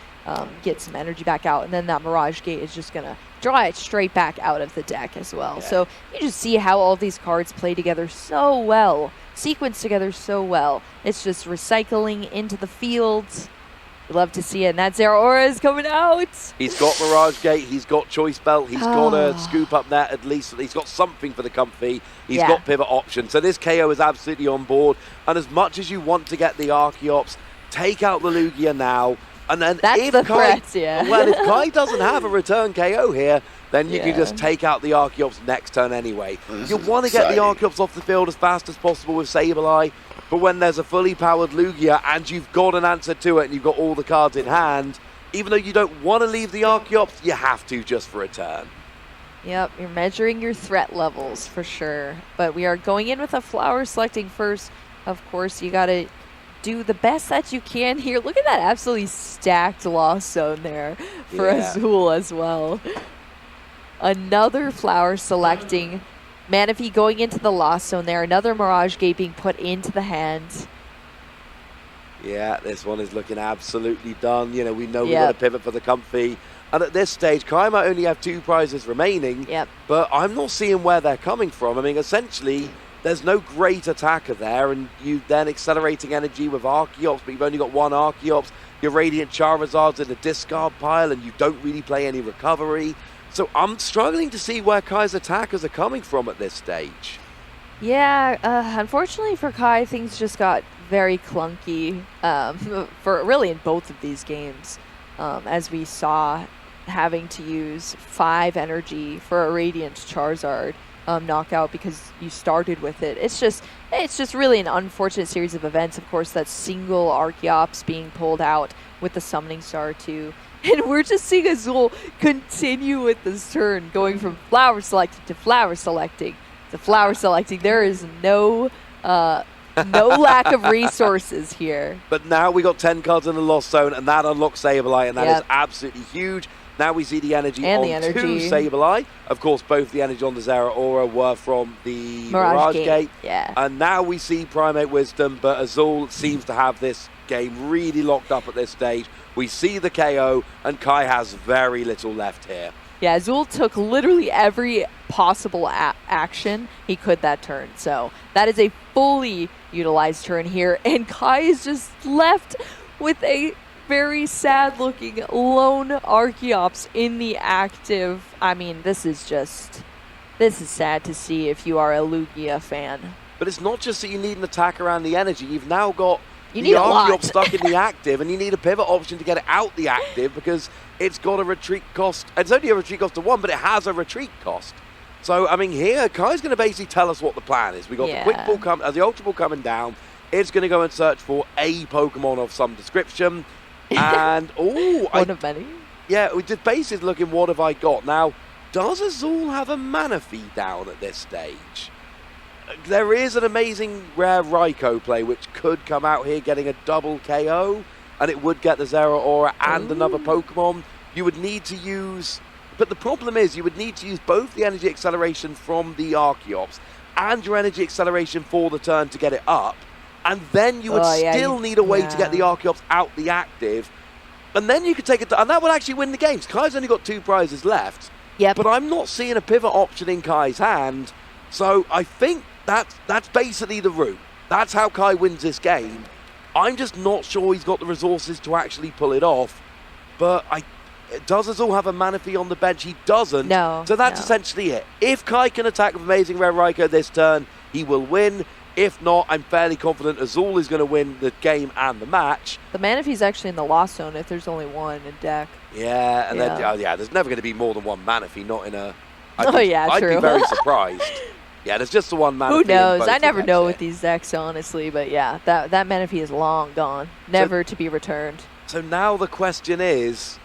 get some energy back out, and then that Mirage Gate is just gonna draw it straight back out of the deck as well. Yeah. So you just see how all these cards play together so well, sequence together so well. It's just recycling into the fields. We love to see it, and that Zeraora is coming out. He's got Mirage Gate, he's got Choice Belt, he's got a Scoop Up Net at least. He's got something for the Comfey. He's got Pivot Option. So this KO is absolutely on board. And as much as you want to get the Archeops, take out the Lugia now. And then if Kai doesn't have a return KO here, then you can just take out the Archeops next turn anyway. You want to get the Archeops off the field as fast as possible with Sableye, but when there's a fully powered Lugia and you've got an answer to it and you've got all the cards in hand, even though you don't want to leave the Archeops, you have to just for a turn. Yep, you're measuring your threat levels for sure. But we are going in with a flower selecting first. Of course, you got to do the best that you can here. Look at that absolutely stacked Lost Zone there for Azul as well. Another flower selecting. Manaphy going into the Lost Zone there. Another Mirage Gate being put into the hand. Yeah, this one is looking absolutely done. You know, we know we've got to pivot for the comfy. And at this stage, Kai might only have 2 prizes remaining, but I'm not seeing where they're coming from. I mean, essentially, there's no great attacker there, and you then accelerating energy with Archeops, but you've only got 1 Archeops. Your Radiant Charizard's in the discard pile, and you don't really play any recovery. So I'm struggling to see where Kai's attackers are coming from at this stage. Yeah, unfortunately for Kai, things just got very clunky for really in both of these games, as we saw having to use 5 energy for a Radiant Charizard knockout because you started with it. It's just really an unfortunate series of events. Of course, that single Archeops being pulled out with the Summoning Star too. And we're just seeing Azul continue with this turn, going from flower selecting to flower selecting to flower selecting. There is no lack of resources here. But now we got 10 cards in the Lost Zone, and that unlocks Sableye, and that is absolutely huge. Now we see the energy and on the 2 Sableye. Of course, both the energy on the Zeraora were from the Mirage Gate. Yeah. And now we see Primate Wisdom, but Azul seems to have this game really locked up at this stage. We see the KO, and Kai has very little left here. Yeah, Azul took literally every possible action he could that turn. So that is a fully utilized turn here, and Kai is just left with a very sad-looking lone Archeops in the active. I mean, this is sad to see if you are a Lugia fan. But it's not just that you need an attack around the energy. You've now got the Archeops stuck in the active, and you need a pivot option to get it out the active because it's got a retreat cost. It's only a retreat cost of 1, but it has a retreat cost. So, I mean, here, Kai's going to basically tell us what the plan is. We got the Quick Ball the Ultra Ball coming down. It's going to go and search for a Pokemon of some description. And, one of many. Yeah, we did bases looking, what have I got? Now, does Azul have a Manaphy down at this stage? There is an amazing rare Raikou play which could come out here getting a double KO, and it would get the Zeraora and another Pokemon. You would need to use... But the problem is you would need to use both the energy acceleration from the Archeops and your energy acceleration for the turn to get it up. And then you would still need a way to get the Archeops out the active. And then you could take it... And that would actually win the games. Kai's only got 2 prizes left. Yep. But I'm not seeing a pivot option in Kai's hand. So I think that's basically the route. That's how Kai wins this game. I'm just not sure he's got the resources to actually pull it off. But does Azul have a Manaphy on the bench? He doesn't. No. So that's essentially it. If Kai can attack with Amazing Rare Raikou this turn, he will win. If not, I'm fairly confident Azul is going to win the game and the match. The Manaphy's actually in the Lost Zone if there's only 1 in deck. Yeah, and then there's never going to be more than 1 Manaphy, not in a... True. I'd be very surprised. Yeah, there's just the 1 Manaphy. Who knows? I never know with these decks, honestly. But yeah, that Manaphy is long gone, never to be returned. So now the question is,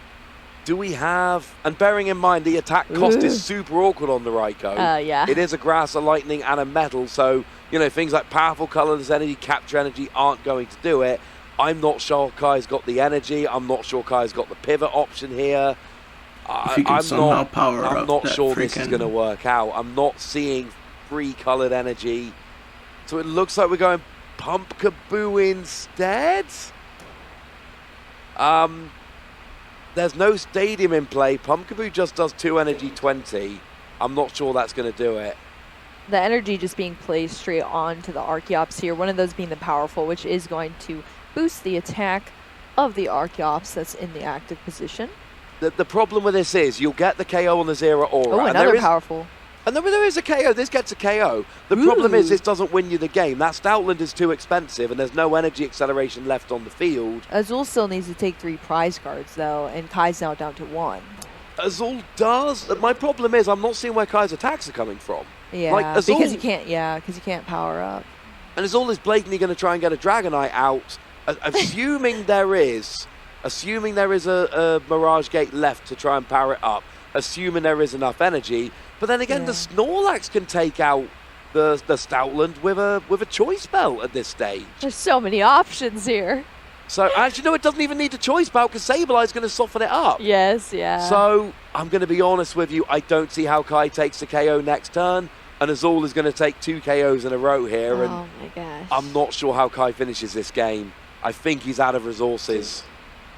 do we have... And bearing in mind the attack cost is super awkward on the Raikou. Yeah. It is a Grass, a Lightning, and a Metal, so... You know, things like powerful colorless energy, capture energy aren't going to do it. I'm not sure Kai's got the energy. I'm not sure Kai's got the pivot option here. I'm not sure this is going to work out. I'm not seeing 3 colored energy. So it looks like we're going Pumpkaboo instead. There's no stadium in play. Pumpkaboo just does 2 energy 20. I'm not sure that's going to do it. The energy just being placed straight onto the Archeops here, one of those being the powerful, which is going to boost the attack of the Archeops that's in the active position. The problem with this is you'll get the KO on the Zeraora. Oh, another powerful. And then there is a KO. This gets a KO. The problem is this doesn't win you the game. That Stoutland is too expensive, and there's no energy acceleration left on the field. Azul still needs to take 3 prize cards, though, and Kai's now down to 1. Azul does. My problem is I'm not seeing where Kai's attacks are coming from. Yeah, like Azul, because you can't power up. And Azul is blatantly going to try and get a Dragonite out, assuming there is a Mirage Gate left to try and power it up, assuming there is enough energy. But then again, the Snorlax can take out the Stoutland with a choice belt at this stage. There's so many options here. So, actually, no, it doesn't even need a choice belt because Sableye is going to soften it up. Yes, yeah. So, I'm going to be honest with you. I don't see how Kai takes the KO next turn. And Azul is going to take 2 KOs in a row here. Oh, my gosh. I'm not sure how Kai finishes this game. I think he's out of resources.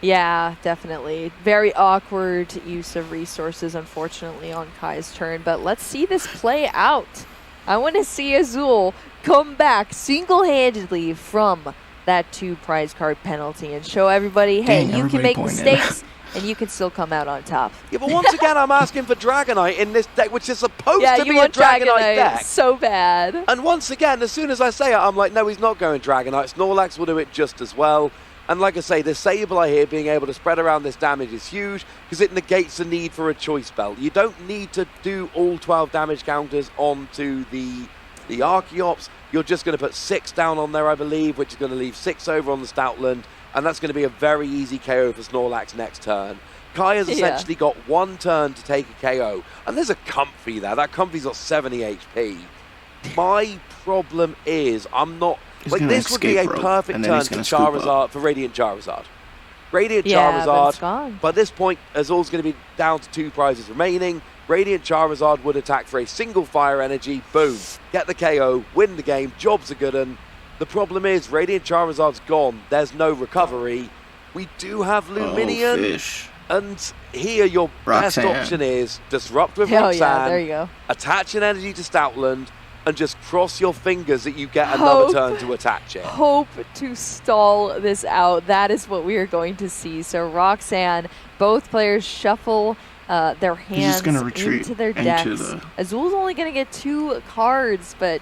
Yeah, definitely. Very awkward use of resources, unfortunately, on Kai's turn. But let's see this play out. I want to see Azul come back single-handedly from that 2 prize card penalty and show everybody, hey, you can make mistakes and you can still come out on top. Yeah, but once again, I'm asking for Dragonite in this deck, which is supposed to be a Dragonite deck. So bad. And once again, as soon as I say it, I'm like, no, he's not going Dragonite. Snorlax will do it just as well. And like I say, the Sableye here being able to spread around this damage is huge because it negates the need for a choice belt. You don't need to do all 12 damage counters onto the Archeops. You're just going to put 6 down on there, I believe, which is going to leave 6 over on the Stoutland. And that's going to be a very easy KO for Snorlax next turn. Kai has essentially got 1 turn to take a KO. And there's a Comfy there. That Comfy's got 70 HP. My problem is I'm not... Like, this would be a perfect turn for Charizard, for Radiant Charizard. Radiant Charizard, by this point, Azul's going to be down to 2 prizes remaining. Radiant Charizard would attack for a single fire energy, boom, get the KO, win the game, job's a good one. The problem is, Radiant Charizard's gone, there's no recovery. We do have Lumineon, and here your best option is Disrupt with Roxanne, there you go. Attach an energy to Stoutland, and just cross your fingers that you get another turn to attach it. Hope to stall this out. That is what we are going to see. So Roxanne, both players shuffle their hands into their decks. Azul's only going to get 2 cards, but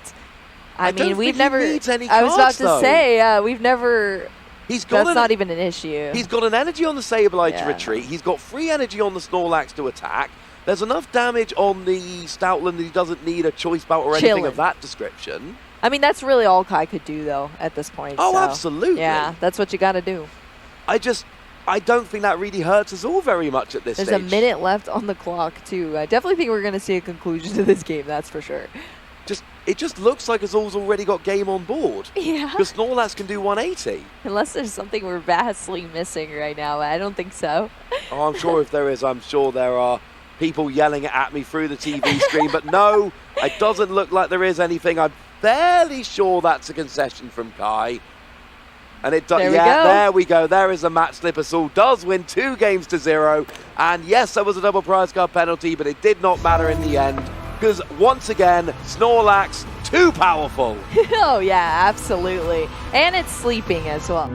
I mean, we've never... I was about to say, we've never... That's not even an issue. He's got an energy on the Sableye to retreat. He's got free energy on the Snorlax to attack. There's enough damage on the Stoutland that he doesn't need a choice belt or anything of that description. I mean, that's really all Kai could do, though, at this point. Oh, so, absolutely. Yeah, that's what you got to do. I don't think that really hurts us all very much at this stage. There's a minute left on the clock, too. I definitely think we're going to see a conclusion to this game, that's for sure. It just looks like Azul's already got game on board. Yeah. Because Snorlax can do 180. Unless there's something we're vastly missing right now. I don't think so. Oh, I'm sure if there is, I'm sure there are people yelling at me through the TV screen, but no, it doesn't look like there is anything. I'm fairly sure that's a concession from Kai. And it does. There we go. There is a match slip. Azul does win 2 games to 0. And yes, there was a double prize card penalty, but it did not matter in the end because once again, Snorlax too powerful. Oh yeah, absolutely. And it's sleeping as well.